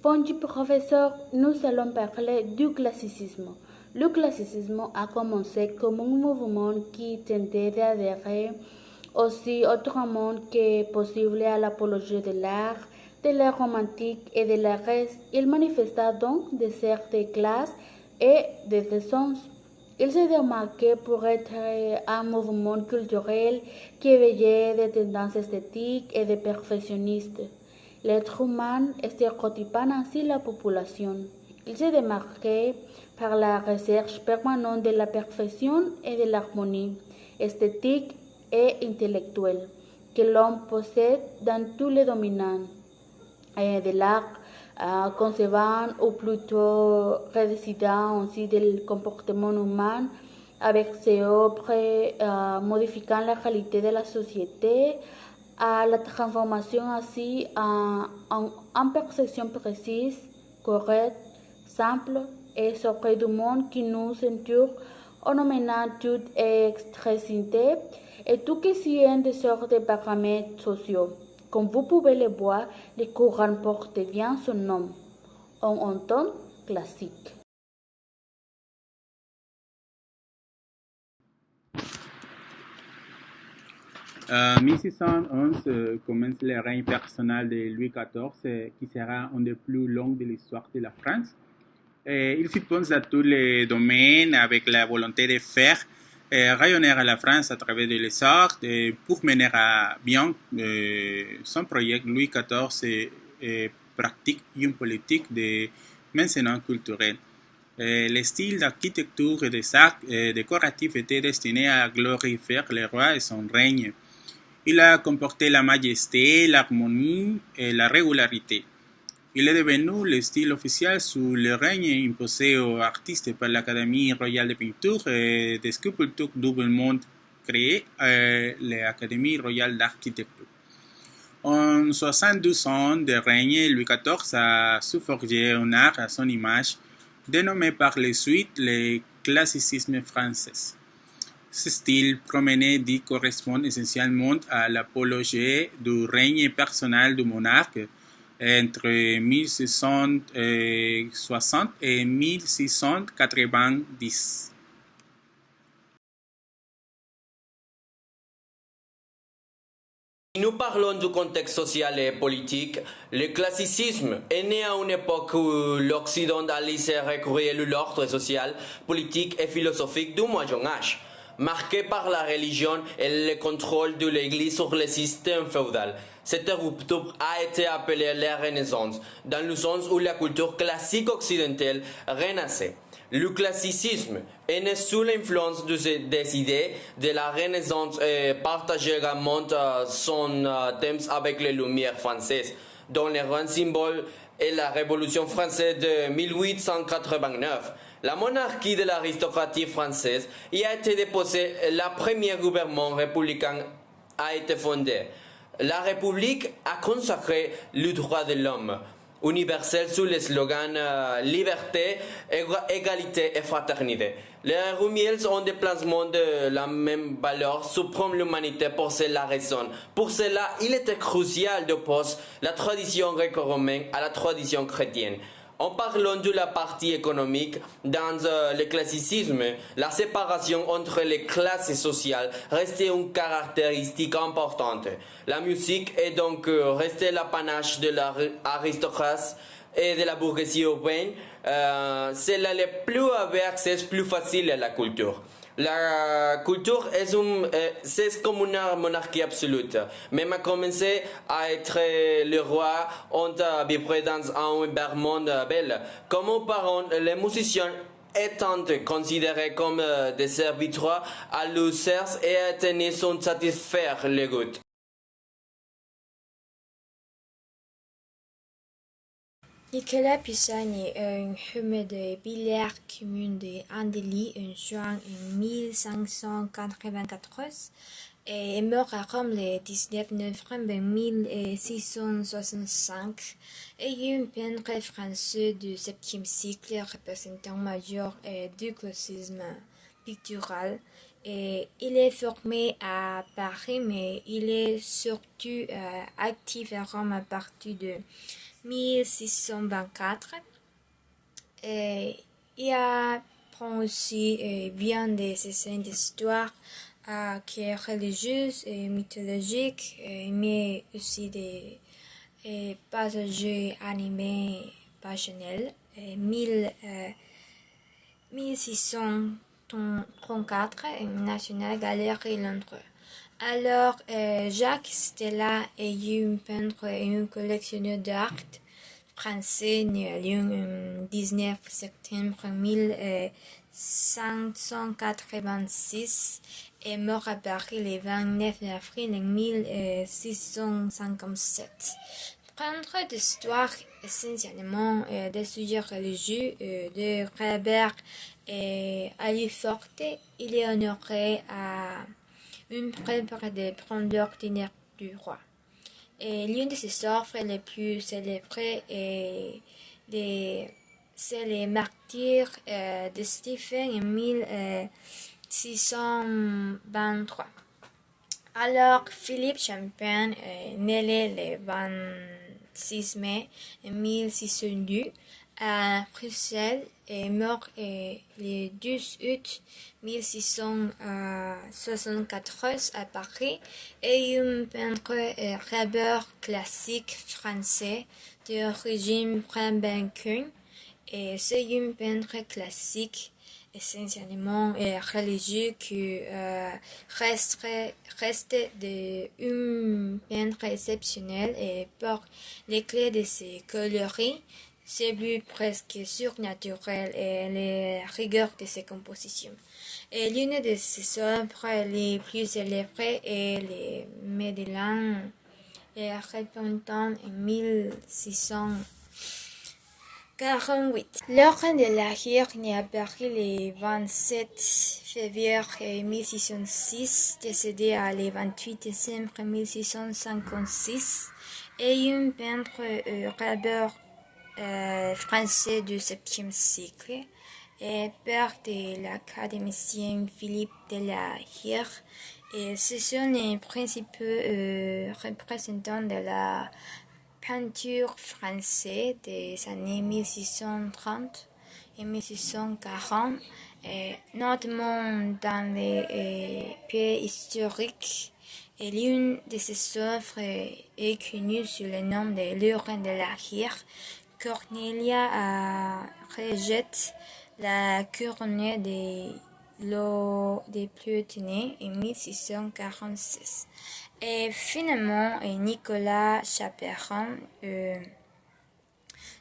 Fonji professeur, nous allons parler du classicisme. Le classicisme a commencé comme un mouvement qui tentait d'adhérer aussi autrement que possible à l'apologie de l'art romantique et de l'art. Il manifesta donc des certes classes et des essences. Il s'est démarqué pour être un mouvement culturel qui éveillait des tendances esthétiques et des perfectionnistes. L'être humain stéréotypant ainsi la population. Il s'est démarqué par la recherche permanente de la perfection et de l'harmonie esthétique et intellectuelle que l'homme possède dans tous les domaines de l'art, concevant ou plutôt résidant aussi du comportement humain avec ses œuvres, modifiant la réalité de la société, à la transformation ainsi en perception précise, correcte, simple et sobre du monde qui nous entoure en nommant toute extrécité et tout qui est de sorte de paramètres sociaux. Comme vous pouvez le voir, le courant porte bien son nom, en un ton classique. En 1611 commence le règne personnel de Louis XIV, qui sera un des plus longs de l'histoire de la France. Il suppose à tous les domaines avec la volonté de faire rayonner la France à travers les arts pour mener à bien son projet. Louis XIV pratique une politique de maintenance culturel. Le style d'architecture et des arts décoratifs était destiné à glorifier le roi et son règne. Il a comporté la majesté, l'harmonie et la régularité. Il est devenu le style officiel sous le règne imposé aux artistes par l'Académie royale de peinture et de sculpture doublement créée, l'Académie royale d'architecture. En 72 ans de règne, Louis XIV a su forger un art à son image, dénommé par la suite le classicisme français. Ce style promené dit correspond essentiellement à l'apologie du règne personnel du monarque entre 1660 et 1690. Si nous parlons du contexte social et politique, le classicisme est né à une époque où l'Occident allait recourir à l'ordre social, politique et philosophique du Moyen Âge, marqué par la religion et le contrôle de l'Église sur le système féodal. Cette rupture a été appelée la Renaissance, dans le sens où la culture classique occidentale renaissait. Le classicisme est né sous l'influence des idées de la Renaissance et partageait également son thème avec les Lumières françaises, dont le grand symbole est la Révolution française de 1889. La monarchie de l'aristocratie française y a été déposée, le premier gouvernement républicain a été fondé. La République a consacré le droit de l'homme universel sous le slogan liberté, égalité et fraternité. Les Rumiels ont des placements de la même valeur suprême l'humanité pour cela raison. Pour cela, il était crucial d'opposer la tradition gréco-romaine à la tradition chrétienne. En parlant de la partie économique, dans le classicisme, la séparation entre les classes sociales restait une caractéristique importante. La musique est donc restée l'apanage de l'aristocratie et de la bourgeoisie européenne. C'est là le plus avait accès plus facile à la culture. La culture c'est comme une monarchie absolue. Même à commencer à être le roi, on a vibré dans un environnement belle. Comme parents, les musiciens étant considérés comme des serviteurs à l'usage et à tenir son satisfaire les goûts. Nicolas Pisani est un humeur de Villers commune de Andely en juin 1594 et est mort à Rome le 19 novembre 1665 et un peintre français du 7e siècle représentant majeur du classicisme pictural Et il est formé à Paris, mais il est surtout actif à Rome à partir de 1624. Et il apprend aussi bien des scènes d'histoire qui est religieuse et mythologique, mais aussi des passages animés passionnels. 1634, National Gallery Londres. Alors, Jacques Stella est un peintre et un collectionneur d'art français né à Lyon le 19 septembre 1586 et mort à Paris le 29 avril 1657. Peintre d'histoire essentiellement des sujets religieux de Robert et Aliforte, il est honoré à une prêtre de prendre ordinaire du roi. Et l'une de ses œuvres les plus célèbres c'est les Martyrs de Stephen en 1623. Alors, Philippe Champagne né le 26 mai 1602 à Bruxelles et mort le 12 août 1674 à Paris, est un peintre et graveur classique français d'origine brabantine. Et c'est un peintre classique essentiellement religieux qui reste un peintre exceptionnel et pour les clés de ses coloris, ses buts presque surnaturels et les rigueurs de ses compositions. Et l'une de ses œuvres les plus célèbres est les Médellins et Repentant en 1648. L'ordre de la Guerre naît à Paris le 27 février 1606, décédé le 28 décembre 1656, est un peintre graveur français du 7e siècle et père de l'académicien Philippe de la Hire. Et ce sont les principaux représentants de la peinture française des années 1630 et 1640, notamment dans les pays historiques. Et l'une de ses œuvres est connue sous le nom de l'Urne de la Hire. Cornelia rejette la couronne des Plutoniens en 1646. Et finalement, Nicolas Chaperon,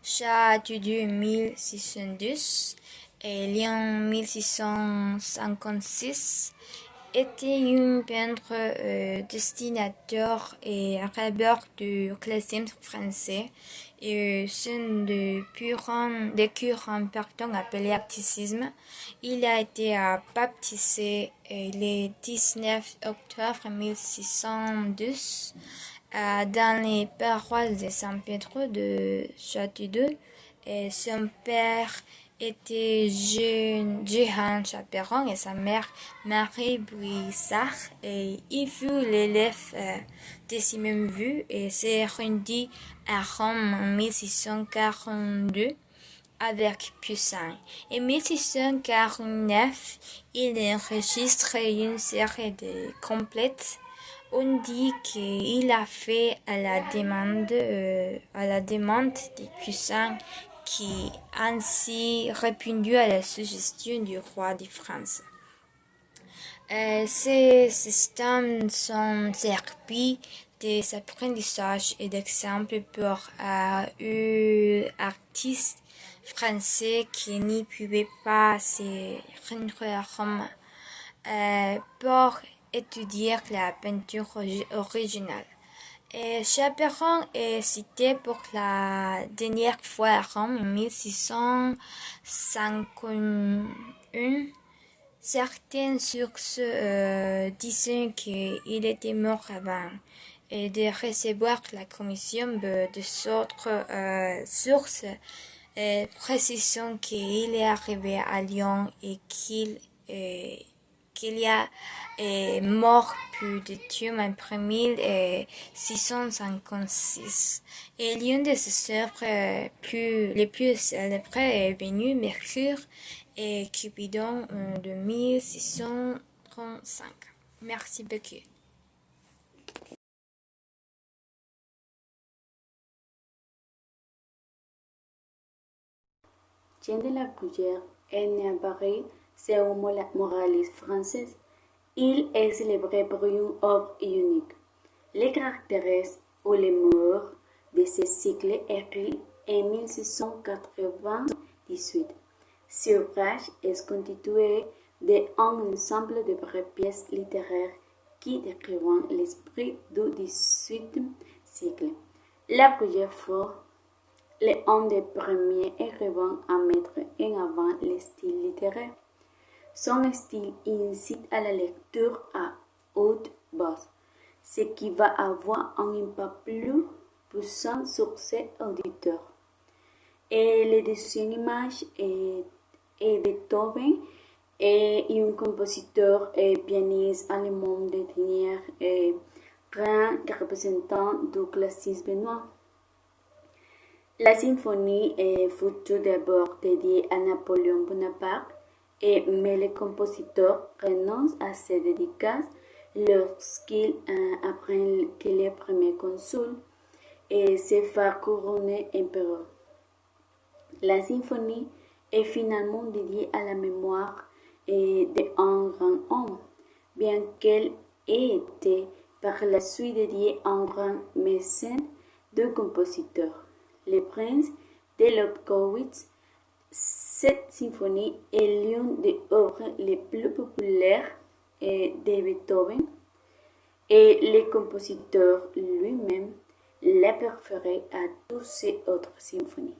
Châteaudoux en 1612 et Lyon 1656, était un peintre dessinateur et graveur du classicisme français et son des courants appelé acticisme. Il a été baptisé le 19 octobre 1612 dans les paroisses de Saint-Pedro de Châteaudoux, et son père était Jehan Chaperon et sa mère Marie Bouissard, et il fut l'élève de Simon Vu et s'est rendu à Rome en 1642 avec Poussin. En 1649, il enregistre une série de complètes. On dit qu'il a fait à la demande de Poussin, qui ainsi répondu à la suggestion du roi de France. Ces systèmes sont servis des apprentissages et d'exemples pour artistes français qui n'y pouvaient pas se rendre à Rome pour étudier la peinture originale. Chaperon est cité pour la dernière fois à Rome en 1651. Certaines sources disent qu'il était mort avant et de recevoir la commission. D'autres sources précisent qu'il est arrivé à Lyon et qu'il qu'il y a mort plus de Thiem en 1656. Et l'une de ses œuvres les plus célèbres est Vénus, Mercure et Cupidon de 1635. Merci beaucoup. Jean de la Bruyère est né à Paris, c'est un moraliste français. Il est célébré pour une œuvre unique. Les caractères ou les morts de ce cycle écrit en 1698. Ce ouvrage est constitué d'un ensemble de brèves pièces littéraires qui décrivent l'esprit du XVIIIe siècle. La Bruyère fut l'un des premiers écrivains à mettre en avant le style littéraire. Son style incite à la lecture à haute voix, ce qui va avoir un impact plus puissant sur ses auditeurs. Et la deuxième image est Beethoven, est un compositeur et pianiste allemand de dernier rang représentant du classicisme noir. La symphonie fut tout d'abord dédiée à Napoléon Bonaparte, mais le compositeur renonce à cette dédicace lorsqu'il apprend que le premier consul se fait couronner empereur. La symphonie est finalement dédiée à la mémoire d'un grand homme, bien qu'elle ait été par la suite dédiée à un grand mécène de compositeurs, le prince de Lobkowitz. Cette symphonie est l'une des œuvres les plus populaires de Beethoven et le compositeur lui-même l'a préférée à toutes ses autres symphonies.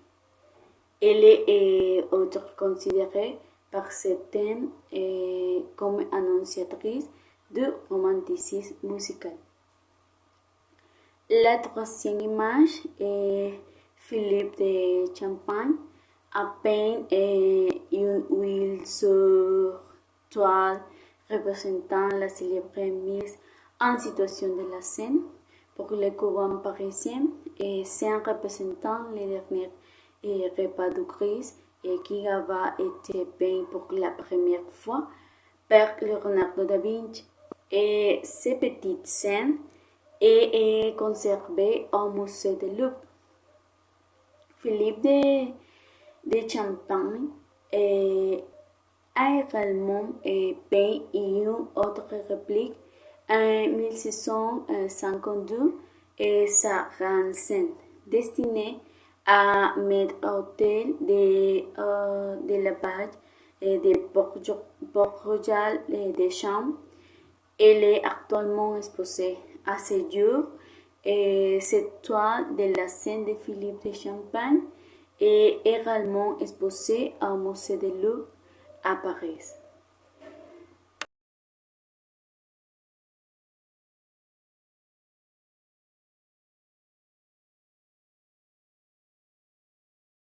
Elle est considérée par certains comme annonciatrice du romanticisme musical. La troisième image est Philippe de Champagne, à peine une huile sur toile représentant la célèbre mise en situation de la scène pour le couvent parisien et scène représentant les derniers repas du Christ qui avait été peint pour la première fois par Leonardo da Vinci. Et ces petites scènes est conservée au musée de Louvre. Philippe de Champagne a également peint une autre réplique en 1652 et sa grande scène destinée à mettre à l'hôtel de la Bague de Port-Royal des Champs. Elle est actuellement exposée à ce jour. Cette toile de la scène de Philippe de Champagne est également exposée au musée de Louvre à Paris.